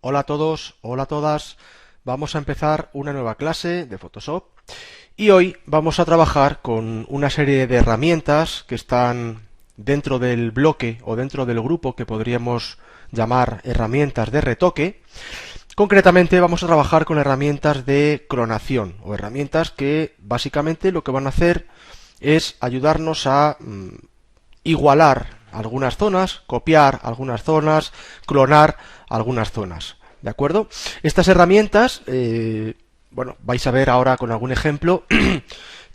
Hola a todos, hola a todas. Vamos a empezar una nueva clase de Photoshop y hoy vamos a trabajar con una serie de herramientas que están dentro del bloque o dentro del grupo que podríamos llamar herramientas de retoque. Concretamente vamos a trabajar con herramientas de clonación o herramientas que básicamente lo que van a hacer es ayudarnos a igualar algunas zonas, copiar algunas zonas, clonar algunas zonas. ¿De acuerdo? Estas herramientas, bueno, vais a ver ahora con algún ejemplo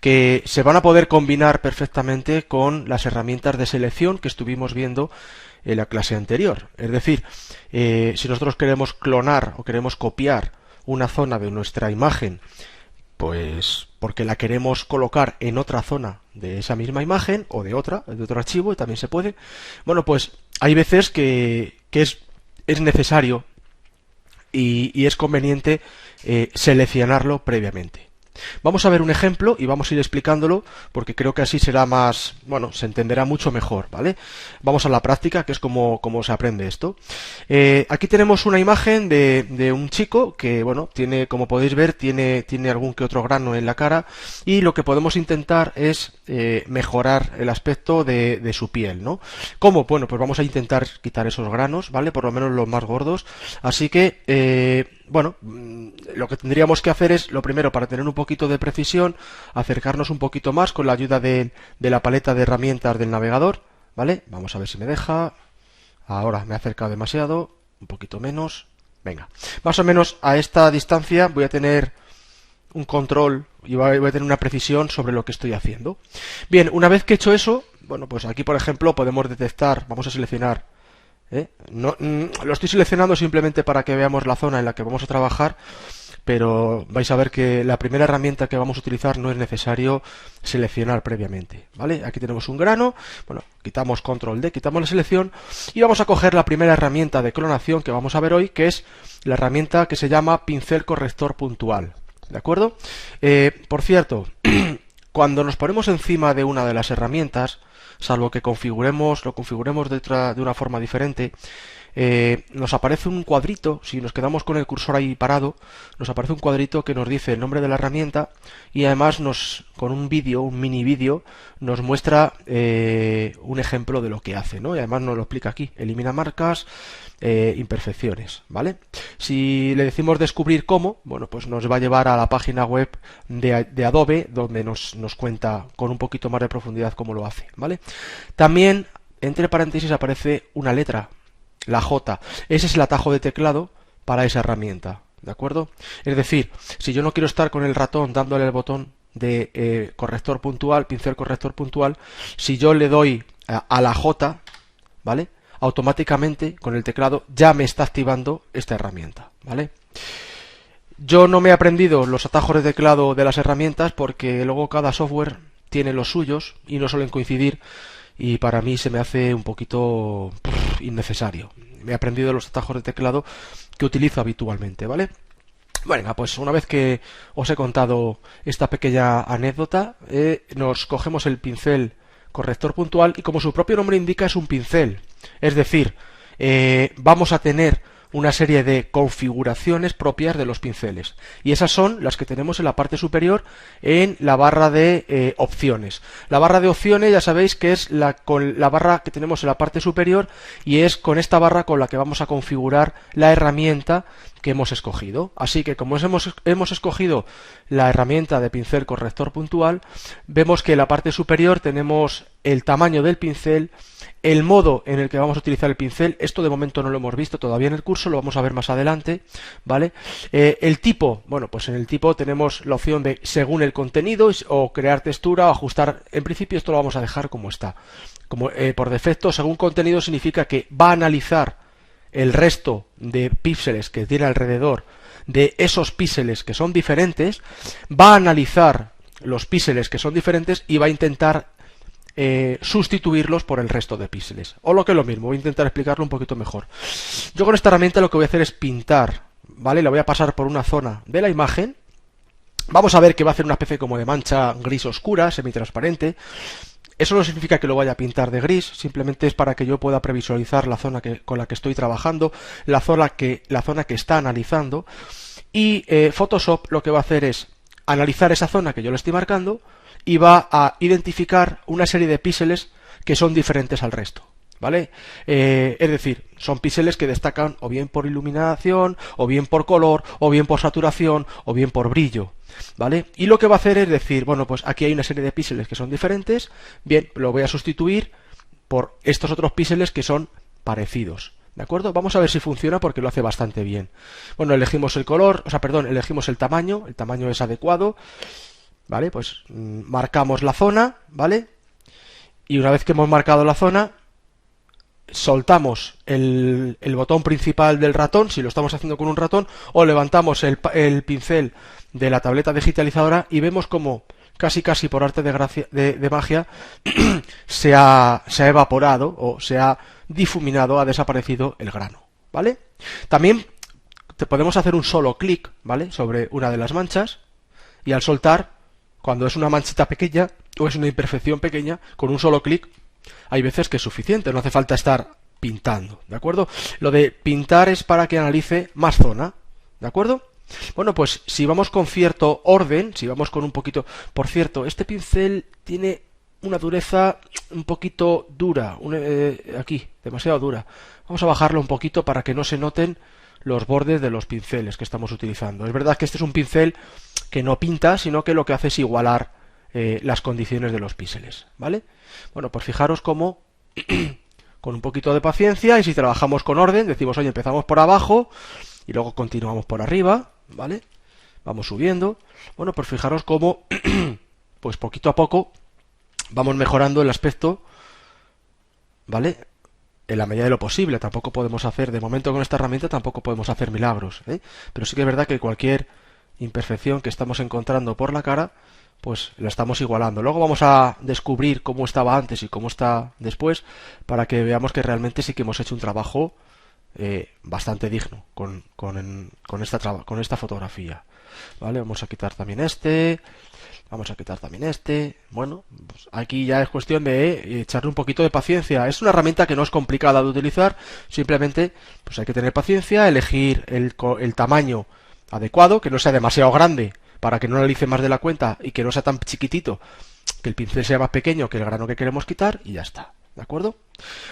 que se van a poder combinar perfectamente con las herramientas de selección que estuvimos viendo en la clase anterior. Es decir, si nosotros queremos clonar o queremos copiar una zona de nuestra imagen, pues porque la queremos colocar en otra zona de esa misma imagen o de otro archivo, y también se puede. Bueno, pues hay veces que es necesario y es conveniente seleccionarlo previamente. Vamos a ver un ejemplo y vamos a ir explicándolo porque creo que así será más, bueno, se entenderá mucho mejor, ¿vale? Vamos a la práctica, que es como se aprende esto. Aquí tenemos una imagen de un chico que, bueno, tiene, como podéis ver, tiene algún que otro grano en la cara, y lo que podemos intentar es mejorar el aspecto de su piel, ¿no? ¿Cómo? Bueno, pues vamos a intentar quitar esos granos, ¿vale? Por lo menos los más gordos. Así que, bueno, lo que tendríamos que hacer es, lo primero, para tener un poquito de precisión, acercarnos un poquito más con la ayuda de la paleta de herramientas del navegador, ¿vale? Vamos a ver si me deja. Ahora me he acercado demasiado, un poquito menos. Venga, más o menos a esta distancia voy a tener un control y voy a tener una precisión sobre lo que estoy haciendo. Bien, una vez que he hecho eso, bueno, pues aquí, por ejemplo, podemos detectar, vamos a seleccionar. No, lo estoy seleccionando simplemente para que veamos la zona en la que vamos a trabajar, pero vais a ver que la primera herramienta que vamos a utilizar no es necesario seleccionar previamente, ¿vale? Aquí tenemos un grano, bueno, quitamos control D, quitamos la selección y vamos a coger la primera herramienta de clonación que vamos a ver hoy, que es la herramienta que se llama pincel corrector puntual, ¿de acuerdo? Por cierto, cuando nos ponemos encima de una de las herramientas, salvo que lo configuremos de una forma diferente, nos aparece un cuadrito. Si nos quedamos con el cursor ahí parado, nos aparece un cuadrito que nos dice el nombre de la herramienta y además con un mini vídeo, nos muestra un ejemplo de lo que hace, ¿no? Y además nos lo explica aquí: elimina marcas, imperfecciones, ¿vale? Si le decimos descubrir cómo, bueno, pues nos va a llevar a la página web de Adobe, donde nos cuenta con un poquito más de profundidad cómo lo hace, ¿vale? También, entre paréntesis, aparece una letra, la J. Ese es el atajo de teclado para esa herramienta, ¿de acuerdo? Es decir, si yo no quiero estar con el ratón dándole el botón de corrector puntual, pincel corrector puntual, si yo le doy a la J, ¿vale?, automáticamente con el teclado ya me está activando esta herramienta, ¿vale? Yo no me he aprendido los atajos de teclado de las herramientas porque luego cada software tiene los suyos y no suelen coincidir, y para mí se me hace un poquito innecesario. Me he aprendido los atajos de teclado que utilizo habitualmente, ¿vale? Bueno, pues una vez que os he contado esta pequeña anécdota, nos cogemos el pincel corrector puntual y, como su propio nombre indica, es un pincel. Es decir, vamos a tener una serie de configuraciones propias de los pinceles, y esas son las que tenemos en la parte superior en la barra de opciones. La barra de opciones, ya sabéis que es la barra que tenemos en la parte superior, y es con esta barra con la que vamos a configurar la herramienta que hemos escogido. Así que, como hemos escogido la herramienta de pincel corrector puntual, vemos que en la parte superior tenemos el tamaño del pincel, el modo en el que vamos a utilizar el pincel. Esto de momento no lo hemos visto todavía en el curso, lo vamos a ver más adelante, ¿vale? El tipo, bueno, pues en el tipo tenemos la opción de según el contenido, o crear textura, o ajustar. En principio esto lo vamos a dejar como está. Como por defecto, según contenido significa que va a analizar el resto de píxeles que tiene alrededor de esos píxeles que son diferentes, va a analizar los píxeles que son diferentes y va a intentar sustituirlos por el resto de píxeles. O lo que es lo mismo, voy a intentar explicarlo un poquito mejor. Yo con esta herramienta lo que voy a hacer es pintar, ¿vale? La voy a pasar por una zona de la imagen. Vamos a ver que va a hacer una especie como de mancha gris oscura, semitransparente. Eso no significa que lo vaya a pintar de gris, simplemente es para que yo pueda previsualizar la zona con la que estoy trabajando, la zona que está analizando, y Photoshop lo que va a hacer es analizar esa zona que yo le estoy marcando y va a identificar una serie de píxeles que son diferentes al resto, ¿vale? Es decir, son píxeles que destacan o bien por iluminación, o bien por color, o bien por saturación, o bien por brillo, ¿vale? Y lo que va a hacer es decir, bueno, pues aquí hay una serie de píxeles que son diferentes, bien, lo voy a sustituir por estos otros píxeles que son parecidos, ¿de acuerdo? Vamos a ver si funciona porque lo hace bastante bien. Bueno, elegimos el color, elegimos el tamaño es adecuado, ¿vale? Pues marcamos la zona, ¿vale? Y una vez que hemos marcado la zona, soltamos el botón principal del ratón, si lo estamos haciendo con un ratón, o levantamos el pincel de la tableta digitalizadora y vemos como casi por arte de magia se ha evaporado o se ha difuminado, ha desaparecido el grano, ¿vale? También podemos hacer un solo clic, ¿vale?, sobre una de las manchas, y al soltar, cuando es una manchita pequeña o es una imperfección pequeña, con un solo clic hay veces que es suficiente, no hace falta estar pintando, ¿de acuerdo? Lo de pintar es para que analice más zona, ¿de acuerdo? Bueno, pues si vamos con cierto orden, si vamos con un poquito... Por cierto, este pincel tiene una dureza un poquito dura, aquí, demasiado dura. Vamos a bajarlo un poquito para que no se noten los bordes de los pinceles que estamos utilizando. Es verdad que este es un pincel que no pinta, sino que lo que hace es igualar las condiciones de los píxeles, ¿vale? Bueno, pues fijaros cómo con un poquito de paciencia, y si trabajamos con orden, decimos, oye, empezamos por abajo y luego continuamos por arriba, ¿vale? Vamos subiendo. Bueno, pues fijaros cómo pues poquito a poco vamos mejorando el aspecto, ¿vale?, en la medida de lo posible. Tampoco podemos hacer, de momento con esta herramienta tampoco podemos hacer milagros, ¿eh? Pero sí que es verdad que cualquier imperfección que estamos encontrando por la cara, pues la estamos igualando. Luego vamos a descubrir cómo estaba antes y cómo está después, para que veamos que realmente sí que hemos hecho un trabajo bastante digno con esta fotografía, ¿vale? Vamos a quitar también vamos a quitar también bueno, pues aquí ya es cuestión de echarle un poquito de paciencia. Es una herramienta que no es complicada de utilizar, simplemente pues hay que tener paciencia, elegir el tamaño adecuado, que no sea demasiado grande para que no analice más de la cuenta, y que no sea tan chiquitito que el pincel sea más pequeño que el grano que queremos quitar, y ya está, ¿de acuerdo?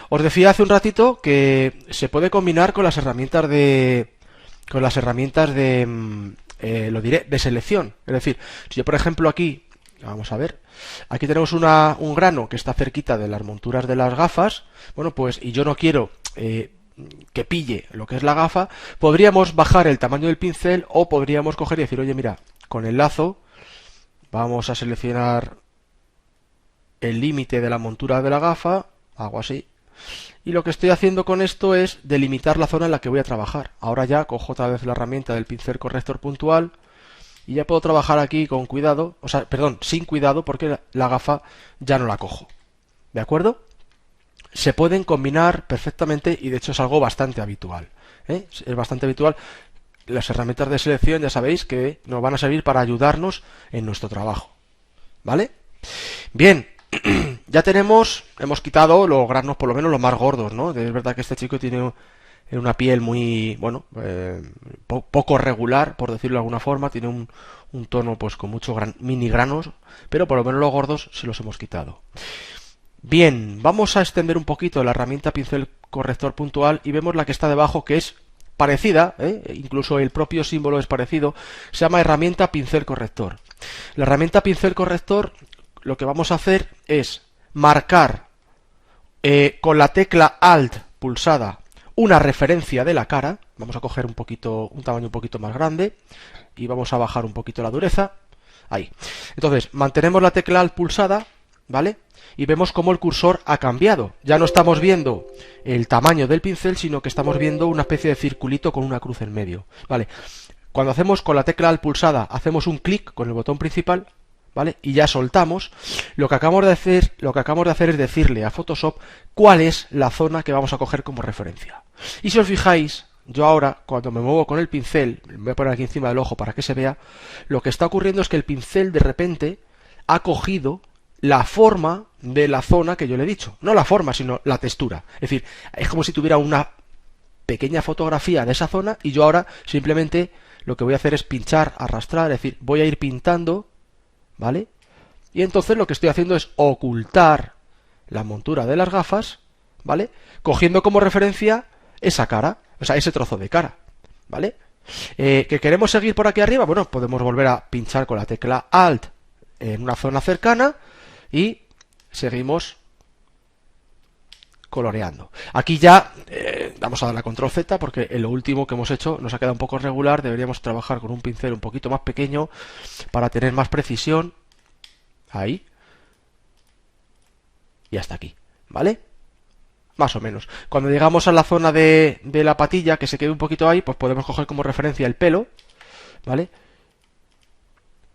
Os decía hace un ratito que se puede combinar con las herramientas de de selección. Es decir, si yo por ejemplo aquí, vamos a ver, aquí tenemos un grano que está cerquita de las monturas de las gafas, bueno, pues, y yo no quiero que pille lo que es la gafa, podríamos bajar el tamaño del pincel, o podríamos coger y decir, oye, mira, con el lazo vamos a seleccionar el límite de la montura de la gafa, hago así, y lo que estoy haciendo con esto es delimitar la zona en la que voy a trabajar. Ahora ya cojo otra vez la herramienta del pincel corrector puntual y ya puedo trabajar aquí con cuidado, sin cuidado, porque la gafa ya no la cojo, ¿de acuerdo? Se pueden combinar perfectamente, y de hecho es algo bastante habitual, ¿eh? Es bastante habitual. Las herramientas de selección ya sabéis que nos van a servir para ayudarnos en nuestro trabajo, ¿vale? Bien, ya hemos quitado los granos, por lo menos los más gordos, ¿no? Es verdad que este chico tiene una piel muy, bueno, poco regular, por decirlo de alguna forma, tiene un tono pues con muchos mini granos, pero por lo menos los gordos sí los hemos quitado. Bien, vamos a extender un poquito la herramienta pincel corrector puntual y vemos la que está debajo, que es parecida, incluso el propio símbolo es parecido. Se llama herramienta pincel corrector. La herramienta pincel corrector, lo que vamos a hacer es marcar con la tecla Alt pulsada una referencia de la cara. Vamos a coger un tamaño un poquito más grande y vamos a bajar un poquito la dureza. Ahí. Entonces, mantenemos la tecla Alt pulsada, ¿vale? Y vemos cómo el cursor ha cambiado. Ya no estamos viendo el tamaño del pincel, sino que estamos viendo una especie de circulito con una cruz en medio, ¿vale? Cuando hacemos con la tecla Alt pulsada, hacemos un clic con el botón principal, ¿vale? Y ya soltamos. Lo que acabamos de hacer es decirle a Photoshop cuál es la zona que vamos a coger como referencia. Y si os fijáis, yo ahora, cuando me muevo con el pincel, me voy a poner aquí encima del ojo para que se vea, lo que está ocurriendo es que el pincel de repente ha cogido la forma de la zona que yo le he dicho. No la forma, sino la textura. Es decir, es como si tuviera una pequeña fotografía de esa zona y yo ahora simplemente lo que voy a hacer es pinchar, arrastrar, es decir, voy a ir pintando, ¿vale? Y entonces lo que estoy haciendo es ocultar la montura de las gafas, ¿vale? Cogiendo como referencia esa cara, o sea, ese trozo de cara, ¿vale? ¿Que queremos seguir por aquí arriba? Bueno, podemos volver a pinchar con la tecla Alt en una zona cercana y seguimos coloreando. Aquí ya vamos a dar la control Z porque en lo último que hemos hecho nos ha quedado un poco irregular. Deberíamos trabajar con un pincel un poquito más pequeño para tener más precisión. Ahí. Y hasta aquí, ¿vale? Más o menos. Cuando llegamos a la zona de la patilla, que se quede un poquito ahí, pues podemos coger como referencia el pelo, ¿vale?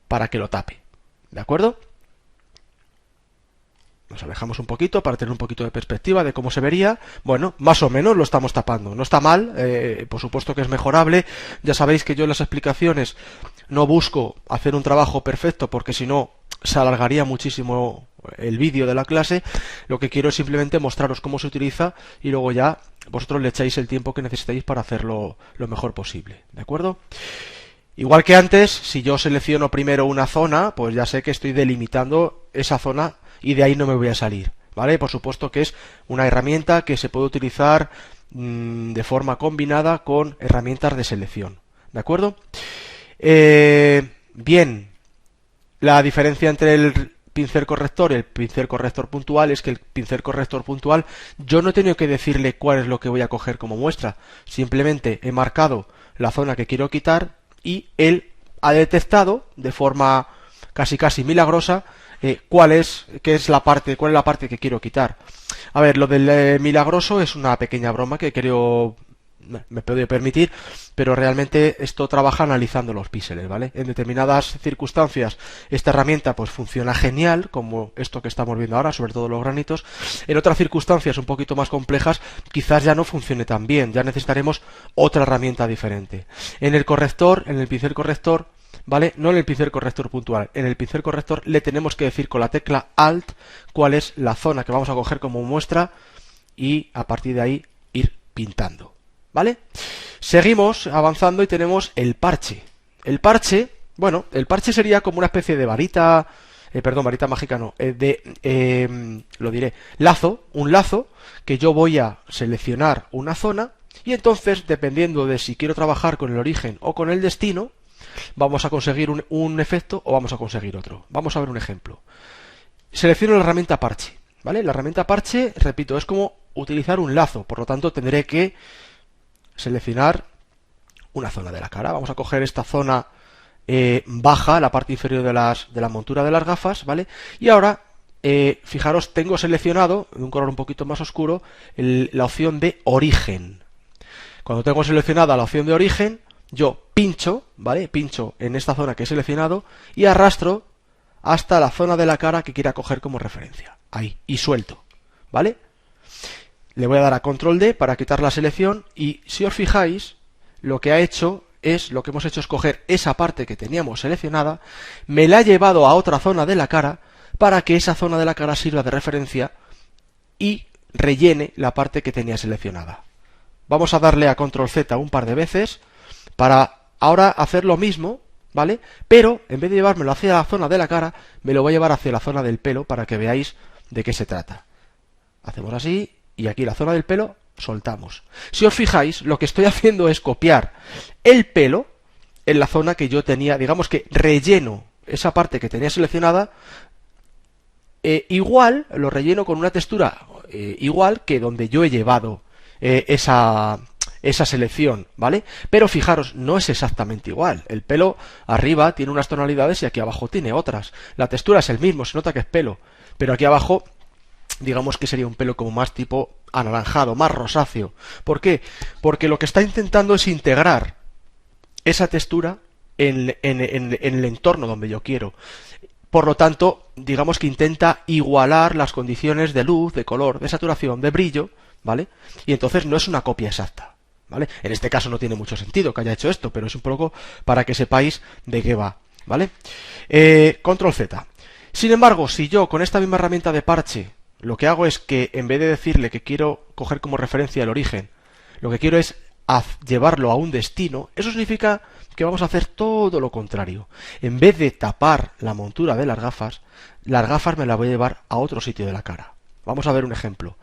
Para que lo tape, ¿de acuerdo? Nos alejamos un poquito para tener un poquito de perspectiva de cómo se vería. Bueno, más o menos lo estamos tapando. No está mal, por supuesto que es mejorable. Ya sabéis que yo en las explicaciones no busco hacer un trabajo perfecto porque si no se alargaría muchísimo el vídeo de la clase. Lo que quiero es simplemente mostraros cómo se utiliza y luego ya vosotros le echáis el tiempo que necesitéis para hacerlo lo mejor posible. ¿De acuerdo? Igual que antes, si yo selecciono primero una zona, pues ya sé que estoy delimitando esa zona y de ahí no me voy a salir, ¿vale? Por supuesto que es una herramienta que se puede utilizar de forma combinada con herramientas de selección, ¿de acuerdo? Bien, la diferencia entre el pincel corrector y el pincel corrector puntual es que el pincel corrector puntual yo no he tenido que decirle cuál es lo que voy a coger como muestra, simplemente he marcado la zona que quiero quitar y él ha detectado de forma casi milagrosa cuál es la parte que quiero quitar. A ver, lo del milagroso es una pequeña broma que creo me puedo permitir, pero realmente esto trabaja analizando los píxeles, ¿vale? En determinadas circunstancias esta herramienta pues funciona genial, como esto que estamos viendo ahora, sobre todo los granitos. En otras circunstancias un poquito más complejas quizás ya no funcione tan bien, ya necesitaremos otra herramienta diferente. En el corrector, en el pincel corrector, ¿vale? No en el pincel corrector puntual, en el pincel corrector le tenemos que decir con la tecla Alt cuál es la zona que vamos a coger como muestra y a partir de ahí ir pintando, ¿vale? Seguimos avanzando y tenemos el parche. El parche, bueno, el parche sería como una especie de varita, varita mágica no, lo diré, lazo, un lazo que yo voy a seleccionar una zona y entonces, dependiendo de si quiero trabajar con el origen o con el destino, vamos a conseguir un efecto o vamos a conseguir otro. Vamos a ver un ejemplo. Selecciono la herramienta parche, ¿vale? La herramienta parche, repito, es como utilizar un lazo, por lo tanto tendré que seleccionar una zona de la cara. Vamos a coger esta zona baja, la parte inferior de la montura de las gafas, ¿vale? Y ahora, fijaros, tengo seleccionado, de un color un poquito más oscuro, la opción de origen. Cuando tengo seleccionada la opción de origen, yo pincho, ¿vale? Pincho en esta zona que he seleccionado y arrastro hasta la zona de la cara que quiera coger como referencia. Ahí, y suelto, ¿vale? Le voy a dar a Control D para quitar la selección y si os fijáis, lo que hemos hecho es coger esa parte que teníamos seleccionada, me la ha llevado a otra zona de la cara para que esa zona de la cara sirva de referencia y rellene la parte que tenía seleccionada. Vamos a darle a Control Z un par de veces para ahora hacer lo mismo, ¿vale? Pero en vez de llevármelo hacia la zona de la cara, me lo voy a llevar hacia la zona del pelo para que veáis de qué se trata. Hacemos así y aquí la zona del pelo soltamos. Si os fijáis, lo que estoy haciendo es copiar el pelo en la zona que yo tenía, digamos que relleno esa parte que tenía seleccionada, igual, lo relleno con una textura igual que donde yo he llevado esa selección, ¿vale? Pero fijaros, no es exactamente igual. El pelo arriba tiene unas tonalidades y aquí abajo tiene otras. La textura es el mismo, se nota que es pelo, pero aquí abajo digamos que sería un pelo como más tipo anaranjado, más rosáceo. ¿Por qué? Porque lo que está intentando es integrar esa textura en el entorno donde yo quiero. Por lo tanto, digamos que intenta igualar las condiciones de luz, de color, de saturación, de brillo, ¿vale? Y entonces no es una copia exacta, ¿vale? En este caso no tiene mucho sentido que haya hecho esto, pero es un poco para que sepáis de qué va, ¿vale? Control Z. Sin embargo, si yo con esta misma herramienta de parche lo que hago es que en vez de decirle que quiero coger como referencia el origen, lo que quiero es llevarlo a un destino, eso significa que vamos a hacer todo lo contrario. En vez de tapar la montura de las gafas me las voy a llevar a otro sitio de la cara. Vamos a ver un ejemplo.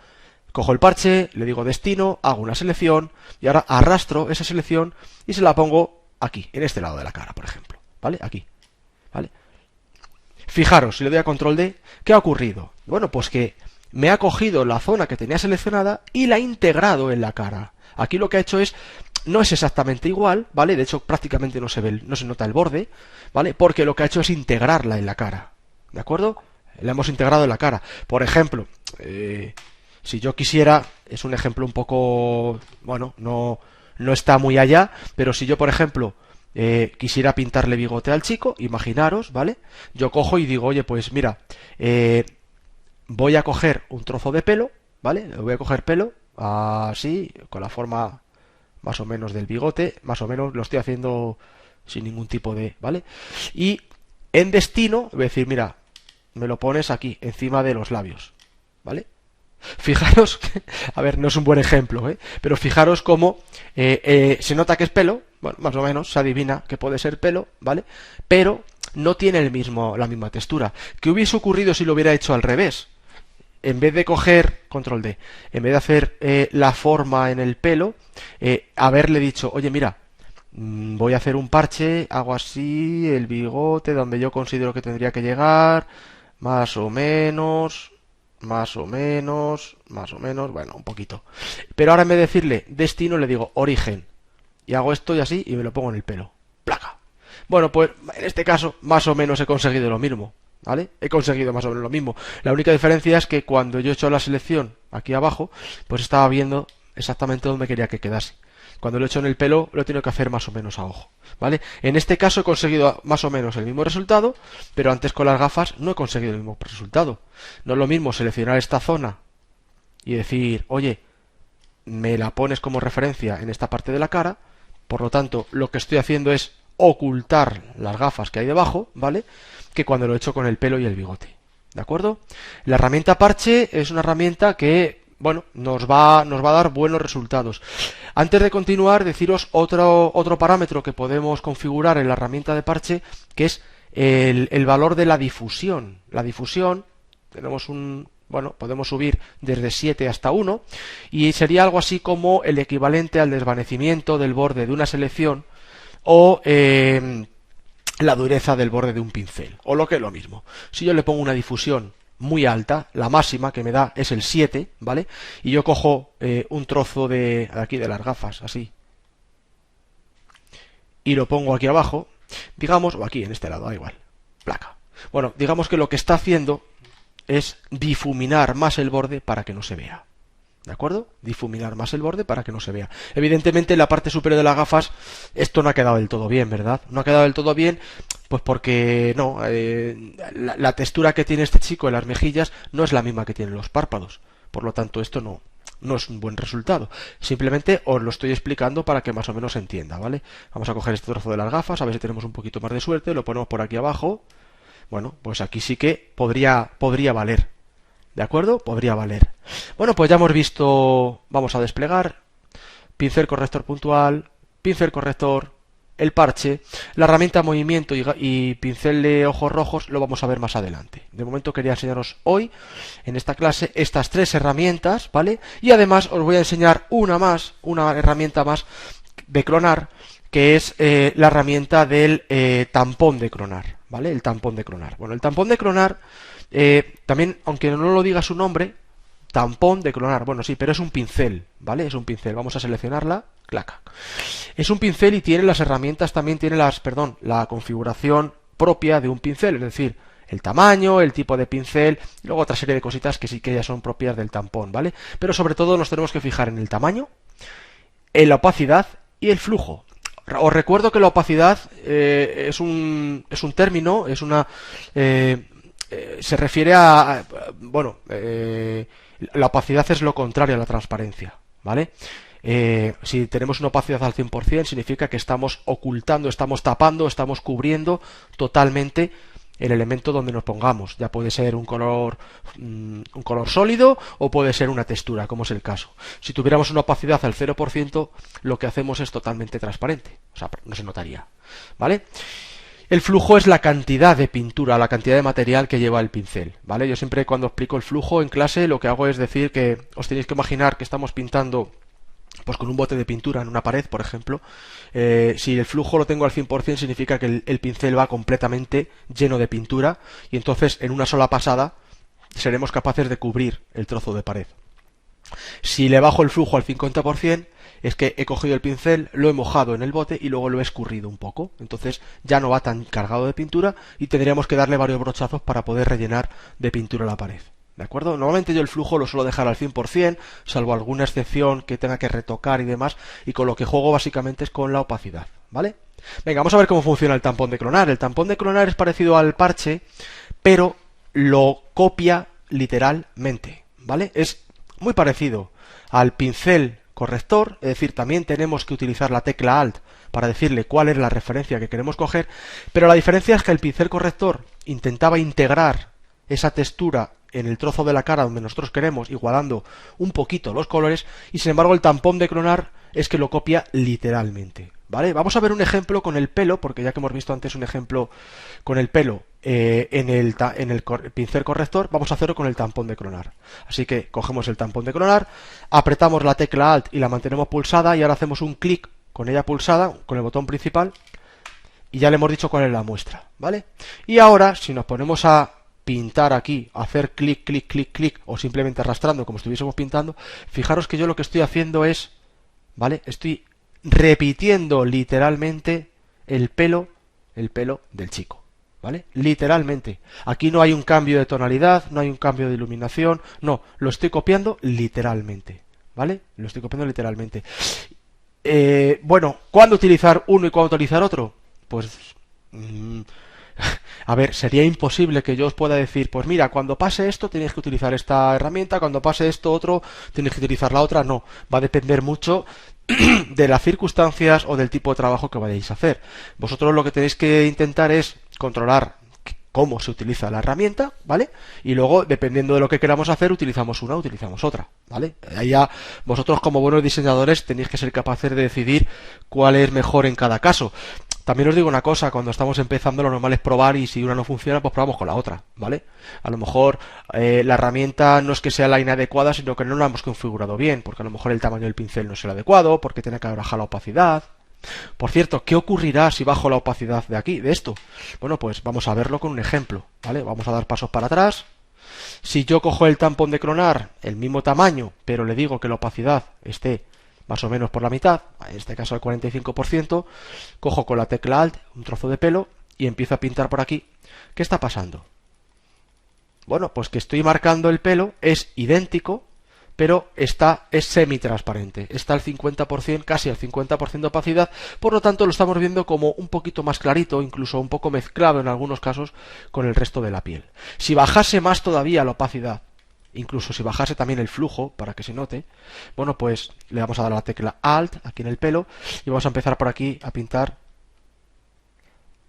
Cojo el parche, le digo destino, hago una selección y ahora arrastro esa selección y se la pongo aquí, en este lado de la cara, por ejemplo. ¿Vale? Aquí. ¿Vale? Fijaros, si le doy a control D, ¿qué ha ocurrido? Bueno, pues que me ha cogido la zona que tenía seleccionada y la ha integrado en la cara. Aquí lo que ha hecho no es exactamente igual, ¿vale? De hecho, prácticamente no se nota el borde, ¿vale? Porque lo que ha hecho es integrarla en la cara, ¿de acuerdo? La hemos integrado en la cara. Por ejemplo, si yo quisiera, es un ejemplo un poco, bueno, no está muy allá, pero si yo, por ejemplo, quisiera pintarle bigote al chico, imaginaros, ¿vale? Yo cojo y digo, oye, pues mira, voy a coger un trozo de pelo, ¿vale? Voy a coger pelo, así, con la forma más o menos del bigote, más o menos lo estoy haciendo sin ningún tipo de, ¿vale? Y en destino, voy a decir, mira, me lo pones aquí, encima de los labios, ¿vale? Fijaros, a ver, no es un buen ejemplo, pero fijaros cómo se nota que es pelo, bueno, más o menos, se adivina que puede ser pelo, ¿vale? Pero no tiene la misma textura. ¿Qué hubiese ocurrido si lo hubiera hecho al revés? En vez de coger, control D, en vez de hacer la forma en el pelo, haberle dicho, oye, mira, voy a hacer un parche, hago así, el bigote, donde yo considero que tendría que llegar, más o menos, bueno, un poquito. Pero ahora en vez de decirle destino, le digo origen. Y hago esto y así, y me lo pongo en el pelo. ¡Placa! Bueno, pues en este caso, más o menos he conseguido lo mismo. ¿Vale? He conseguido más o menos lo mismo. La única diferencia es que cuando yo he hecho la selección aquí abajo, pues estaba viendo exactamente dónde quería que quedase. Cuando lo he hecho en el pelo, lo he tenido que hacer más o menos a ojo, ¿vale? En este caso he conseguido más o menos el mismo resultado, pero antes con las gafas no he conseguido el mismo resultado. No es lo mismo seleccionar esta zona y decir, oye, me la pones como referencia en esta parte de la cara, por lo tanto, lo que estoy haciendo es ocultar las gafas que hay debajo, ¿vale? Que cuando lo he hecho con el pelo y el bigote, ¿de acuerdo? La herramienta parche es una herramienta que, bueno, nos va a dar buenos resultados. Antes de continuar, deciros otro parámetro que podemos configurar en la herramienta de parche, que es el valor de la difusión. La difusión, tenemos bueno, podemos subir desde 7 hasta 1, y sería algo así como el equivalente al desvanecimiento del borde de una selección o la dureza del borde de un pincel, o lo que es lo mismo. Si yo le pongo una difusión muy alta, la máxima que me da es el 7, ¿vale? Y yo cojo un trozo de aquí de las gafas, así, y lo pongo aquí abajo, digamos, o aquí en este lado, da igual, placa. Bueno, digamos que lo que está haciendo es difuminar más el borde para que no se vea. ¿De acuerdo? Difuminar más el borde para que no se vea. Evidentemente en la parte superior de las gafas esto no ha quedado del todo bien, ¿verdad? No ha quedado del todo bien, pues porque no, la textura que tiene este chico en las mejillas no es la misma que tienen los párpados. Por lo tanto, esto no es un buen resultado. Simplemente os lo estoy explicando para que más o menos se entienda, ¿vale? Vamos a coger este trozo de las gafas, a ver si tenemos un poquito más de suerte, lo ponemos por aquí abajo. Bueno, pues aquí sí que podría valer. ¿De acuerdo? Podría valer. Bueno, pues ya hemos visto, vamos a desplegar, pincel corrector puntual, pincel corrector, el parche, la herramienta movimiento y pincel de ojos rojos lo vamos a ver más adelante. De momento quería enseñaros hoy, en esta clase, estas 3 herramientas, ¿vale? Y además os voy a enseñar una herramienta más de clonar, que es la herramienta del tampón de clonar, ¿vale? El tampón de clonar. Bueno, el tampón de clonar, también, aunque no lo diga su nombre, tampón de clonar, bueno, sí, pero es un pincel, ¿vale? Es un pincel, vamos a seleccionarla, clac. Es un pincel y tiene las herramientas, también tiene la configuración propia de un pincel, es decir, el tamaño, el tipo de pincel, y luego otra serie de cositas que sí que ya son propias del tampón, ¿vale? Pero sobre todo nos tenemos que fijar en el tamaño, en la opacidad y el flujo. Os recuerdo que la opacidad es un término, es una... se refiere a... bueno, la opacidad es lo contrario a la transparencia, ¿vale? Si tenemos una opacidad al 100% significa que estamos ocultando, estamos tapando, estamos cubriendo totalmente el elemento donde nos pongamos. Ya puede ser un color sólido o puede ser una textura, como es el caso. Si tuviéramos una opacidad al 0%, lo que hacemos es totalmente transparente. O sea, no se notaría. ¿Vale? El flujo es la cantidad de pintura, la cantidad de material que lleva el pincel, ¿vale? Yo siempre cuando explico el flujo en clase lo que hago es decir que os tenéis que imaginar que estamos pintando pues con un bote de pintura en una pared, por ejemplo. Si el flujo lo tengo al 100% significa que el pincel va completamente lleno de pintura y entonces en una sola pasada seremos capaces de cubrir el trozo de pared. Si le bajo el flujo al 50%, es que he cogido el pincel, lo he mojado en el bote y luego lo he escurrido un poco. Entonces ya no va tan cargado de pintura y tendríamos que darle varios brochazos para poder rellenar de pintura la pared. ¿De acuerdo? Normalmente yo el flujo lo suelo dejar al 100%, salvo alguna excepción que tenga que retocar y demás, y con lo que juego básicamente es con la opacidad, ¿vale? Venga, vamos a ver cómo funciona el tampón de clonar. El tampón de clonar es parecido al parche, pero lo copia literalmente, ¿vale? Es muy parecido al pincel corrector, es decir, también tenemos que utilizar la tecla Alt para decirle cuál es la referencia que queremos coger, pero la diferencia es que el pincel corrector intentaba integrar esa textura en el trozo de la cara donde nosotros queremos, igualando un poquito los colores, y sin embargo el tampón de clonar es que lo copia literalmente, ¿vale? Vamos a ver un ejemplo con el pelo, porque ya que hemos visto antes un ejemplo con el pelo en el pincel corrector, vamos a hacerlo con el tampón de clonar. Así que cogemos el tampón de clonar, apretamos la tecla Alt y la mantenemos pulsada, y ahora hacemos un clic con ella pulsada, con el botón principal, y ya le hemos dicho cuál es la muestra, ¿vale? Y ahora, si nos ponemos a pintar aquí, hacer clic, clic, clic, clic, o simplemente arrastrando como estuviésemos pintando, fijaros que yo lo que estoy haciendo es, ¿vale? Estoy repitiendo literalmente el pelo del chico, ¿vale? Literalmente. Aquí no hay un cambio de tonalidad, no hay un cambio de iluminación, no, lo estoy copiando literalmente, ¿vale? Lo estoy copiando literalmente. Bueno, ¿cuándo utilizar uno y cuándo utilizar otro? Pues... a ver, sería imposible que yo os pueda decir, pues mira, cuando pase esto tenéis que utilizar esta herramienta, cuando pase esto otro tenéis que utilizar la otra. No, va a depender mucho de las circunstancias o del tipo de trabajo que vayáis a hacer. Vosotros lo que tenéis que intentar es controlar cómo se utiliza la herramienta, ¿vale? Y luego, dependiendo de lo que queramos hacer, utilizamos una o utilizamos otra, ¿vale? Ahí ya vosotros como buenos diseñadores tenéis que ser capaces de decidir cuál es mejor en cada caso. También os digo una cosa, cuando estamos empezando lo normal es probar, y si una no funciona, pues probamos con la otra, ¿vale? A lo mejor la herramienta no es que sea la inadecuada, sino que no la hemos configurado bien, porque a lo mejor el tamaño del pincel no es el adecuado, porque tiene que bajar la opacidad. Por cierto, ¿qué ocurrirá si bajo la opacidad de aquí, de esto? Bueno, pues vamos a verlo con un ejemplo, ¿vale? Vamos a dar pasos para atrás. Si yo cojo el tampón de clonar, el mismo tamaño, pero le digo que la opacidad esté más o menos por la mitad, en este caso al 45%, cojo con la tecla Alt un trozo de pelo y empiezo a pintar por aquí. ¿Qué está pasando? Bueno, pues que estoy marcando el pelo, es idéntico, pero es semitransparente, está al 50%, casi al 50% de opacidad, por lo tanto lo estamos viendo como un poquito más clarito, incluso un poco mezclado en algunos casos con el resto de la piel. Si bajase más todavía la opacidad, incluso si bajase también el flujo, para que se note, bueno, pues le vamos a dar a la tecla Alt aquí en el pelo y vamos a empezar por aquí a pintar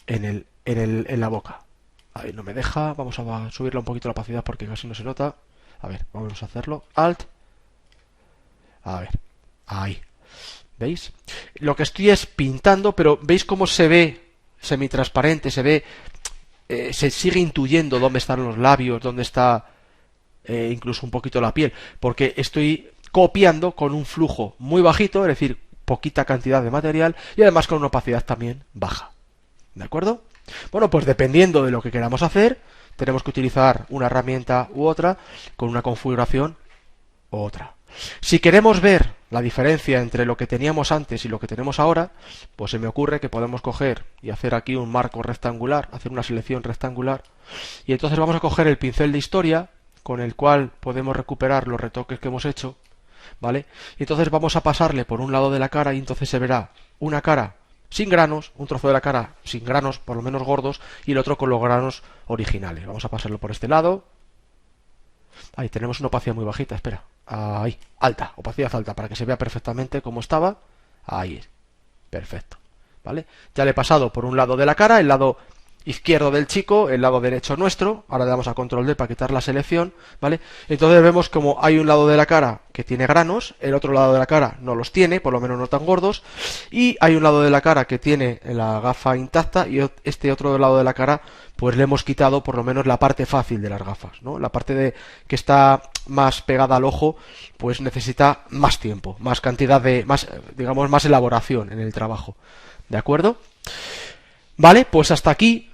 en la boca. Ahí no me deja, vamos a subirle un poquito la opacidad porque casi no se nota. A ver, vamos a hacerlo. Alt. A ver, ahí. ¿Veis? Lo que estoy es pintando, pero ¿veis cómo se ve semitransparente? Se ve, se sigue intuyendo dónde están los labios, dónde está incluso un poquito la piel, porque estoy copiando con un flujo muy bajito, es decir, poquita cantidad de material, y además con una opacidad también baja. ¿De acuerdo? Bueno, pues dependiendo de lo que queramos hacer, tenemos que utilizar una herramienta u otra, con una configuración u otra. Si queremos ver la diferencia entre lo que teníamos antes y lo que tenemos ahora, pues se me ocurre que podemos coger y hacer aquí un marco rectangular, hacer una selección rectangular, y entonces vamos a coger el pincel de historia, con el cual podemos recuperar los retoques que hemos hecho, ¿vale? Y entonces vamos a pasarle por un lado de la cara y entonces se verá una cara sin granos, un trozo de la cara sin granos, por lo menos gordos, y el otro con los granos originales. Vamos a pasarlo por este lado. Ahí tenemos una opacidad muy bajita, espera. Ahí, alta, opacidad alta, para que se vea perfectamente cómo estaba. Ahí, perfecto, ¿vale? Ya le he pasado por un lado de la cara, el lado izquierdo del chico, el lado derecho nuestro. Ahora le damos a control D para quitar la selección, ¿vale? Entonces vemos como hay un lado de la cara que tiene granos, el otro lado de la cara no los tiene, por lo menos no tan gordos, y hay un lado de la cara que tiene la gafa intacta y este otro lado de la cara pues le hemos quitado por lo menos la parte fácil de las gafas, ¿no? La parte que está más pegada al ojo pues necesita más tiempo, más cantidad de, digamos, más elaboración en el trabajo, ¿de acuerdo? Vale, pues hasta aquí,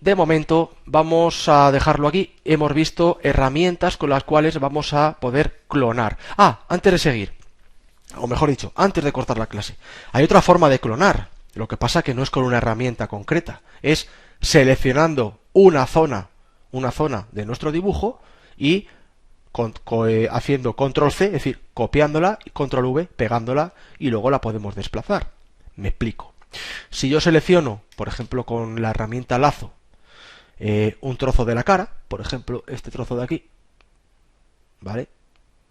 de momento, vamos a dejarlo aquí. Hemos visto herramientas con las cuales vamos a poder clonar. Ah, antes de seguir, o mejor dicho, antes de cortar la clase, hay otra forma de clonar. Lo que pasa que no es con una herramienta concreta, es seleccionando una zona de nuestro dibujo y haciendo control C, es decir, copiándola, y control V, pegándola, y luego la podemos desplazar. Me explico. Si yo selecciono, por ejemplo, con la herramienta lazo, un trozo de la cara, por ejemplo, este trozo de aquí, ¿vale?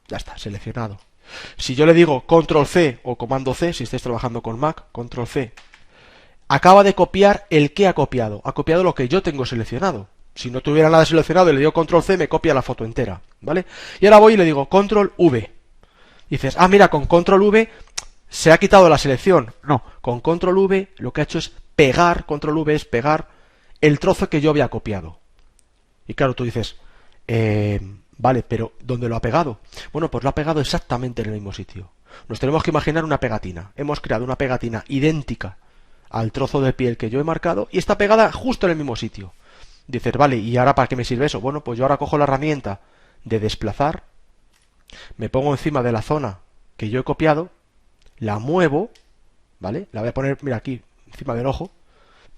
Ya está, seleccionado. Si yo le digo control C o comando C, si estáis trabajando con Mac, control C, acaba de copiar el que ha copiado lo que yo tengo seleccionado. Si no tuviera nada seleccionado y le digo control C, me copia la foto entera, ¿vale? Y ahora voy y le digo control V. Dices, ah, mira, con control V se ha quitado la selección. No, con control V lo que ha hecho es pegar, control V es pegar el trozo que yo había copiado. Y claro, tú dices, vale, pero ¿dónde lo ha pegado? Bueno, pues lo ha pegado exactamente en el mismo sitio. Nos tenemos que imaginar una pegatina. Hemos creado una pegatina idéntica al trozo de piel que yo he marcado y está pegada justo en el mismo sitio. Dices, vale, ¿y ahora para qué me sirve eso? Bueno, pues yo ahora cojo la herramienta de desplazar, me pongo encima de la zona que yo he copiado, la muevo, ¿vale? La voy a poner, mira, aquí, encima del ojo,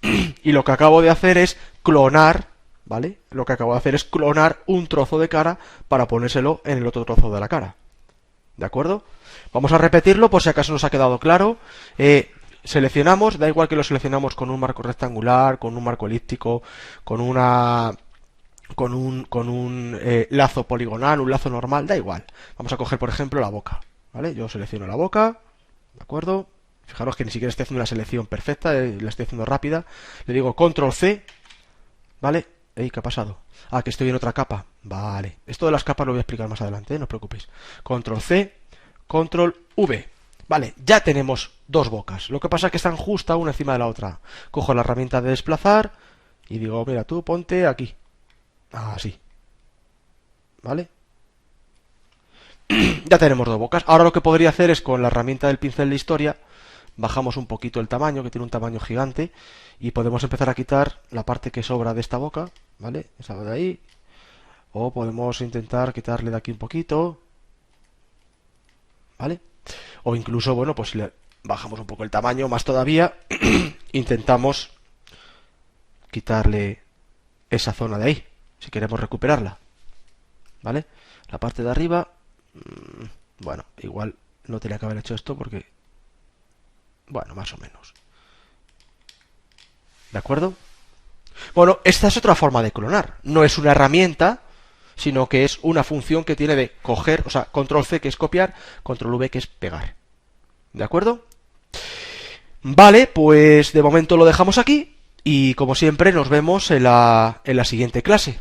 y lo que acabo de hacer es clonar, ¿vale? Lo que acabo de hacer es clonar un trozo de cara para ponérselo en el otro trozo de la cara. ¿De acuerdo? Vamos a repetirlo por si acaso nos ha quedado claro. Seleccionamos, da igual que lo seleccionamos con un marco rectangular, con un marco elíptico, con un lazo poligonal, un lazo normal, da igual. Vamos a coger, por ejemplo, la boca, ¿vale? Yo selecciono la boca, ¿de acuerdo? Fijaros que ni siquiera estoy haciendo una selección perfecta, la estoy haciendo rápida. Le digo control C, ¿vale? ¿Qué ha pasado? Ah, que estoy en otra capa. Vale. Esto de las capas lo voy a explicar más adelante, no os preocupéis. Control C, control V. Vale, ya tenemos dos bocas. Lo que pasa es que están justo una encima de la otra. Cojo la herramienta de desplazar y digo, mira, tú ponte aquí. Así. ¿Vale? Ya tenemos dos bocas. Ahora lo que podría hacer es con la herramienta del pincel de historia, bajamos un poquito el tamaño, que tiene un tamaño gigante, y podemos empezar a quitar la parte que sobra de esta boca, ¿vale? Esa de ahí. O podemos intentar quitarle de aquí un poquito, ¿vale? O incluso, bueno, pues si le bajamos un poco el tamaño, más todavía, intentamos quitarle esa zona de ahí, si queremos recuperarla, ¿vale? La parte de arriba, bueno, igual no tenía que haber hecho esto porque, bueno, más o menos. ¿De acuerdo? Bueno, esta es otra forma de clonar. No es una herramienta, sino que es una función que tiene de coger, o sea, control C que es copiar, control V que es pegar. ¿De acuerdo? Vale, pues de momento lo dejamos aquí y como siempre nos vemos en la siguiente clase.